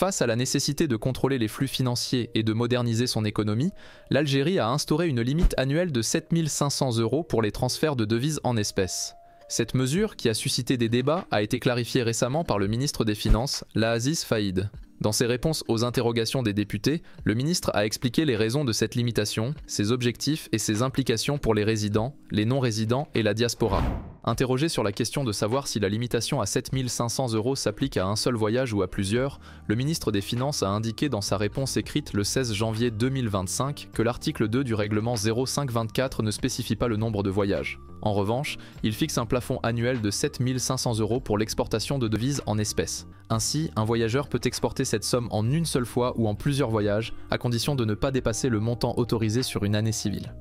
Face à la nécessité de contrôler les flux financiers et de moderniser son économie, l'Algérie a instauré une limite annuelle de 7 500 € pour les transferts de devises en espèces. Cette mesure, qui a suscité des débats, a été clarifiée récemment par le ministre des Finances, Laziz Faïd. Dans ses réponses aux interrogations des députés, le ministre a expliqué les raisons de cette limitation, ses objectifs et ses implications pour les résidents, les non-résidents et la diaspora. Interrogé sur la question de savoir si la limitation à 7 500 € s'applique à un seul voyage ou à plusieurs, le ministre des Finances a indiqué dans sa réponse écrite le 16 janvier 2025 que l'article 2 du règlement 0524 ne spécifie pas le nombre de voyages. En revanche, il fixe un plafond annuel de 7 500 € pour l'exportation de devises en espèces. Ainsi, un voyageur peut exporter cette somme en une seule fois ou en plusieurs voyages, à condition de ne pas dépasser le montant autorisé sur une année civile.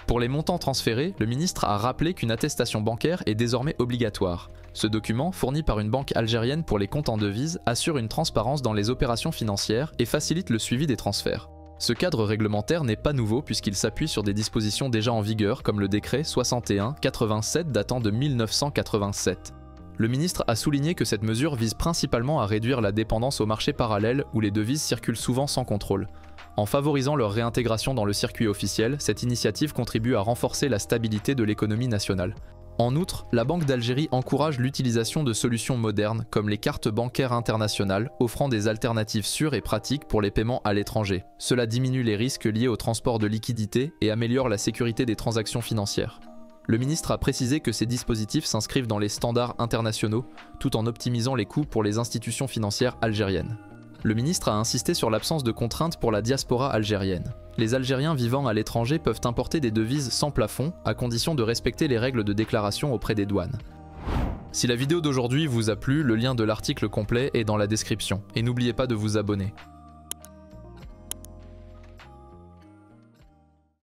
Pour les montants transférés, le ministre a rappelé qu'une attestation bancaire est désormais obligatoire. Ce document, fourni par une banque algérienne pour les comptes en devises, assure une transparence dans les opérations financières et facilite le suivi des transferts. Ce cadre réglementaire n'est pas nouveau puisqu'il s'appuie sur des dispositions déjà en vigueur comme le décret 61-87 datant de 1987. Le ministre a souligné que cette mesure vise principalement à réduire la dépendance au marché parallèle où les devises circulent souvent sans contrôle. En favorisant leur réintégration dans le circuit officiel, cette initiative contribue à renforcer la stabilité de l'économie nationale. En outre, la Banque d'Algérie encourage l'utilisation de solutions modernes comme les cartes bancaires internationales, offrant des alternatives sûres et pratiques pour les paiements à l'étranger. Cela diminue les risques liés au transport de liquidités et améliore la sécurité des transactions financières. Le ministre a précisé que ces dispositifs s'inscrivent dans les standards internationaux, tout en optimisant les coûts pour les institutions financières algériennes. Le ministre a insisté sur l'absence de contraintes pour la diaspora algérienne. Les Algériens vivant à l'étranger peuvent importer des devises sans plafond, à condition de respecter les règles de déclaration auprès des douanes. Si la vidéo d'aujourd'hui vous a plu, le lien de l'article complet est dans la description, et n'oubliez pas de vous abonner.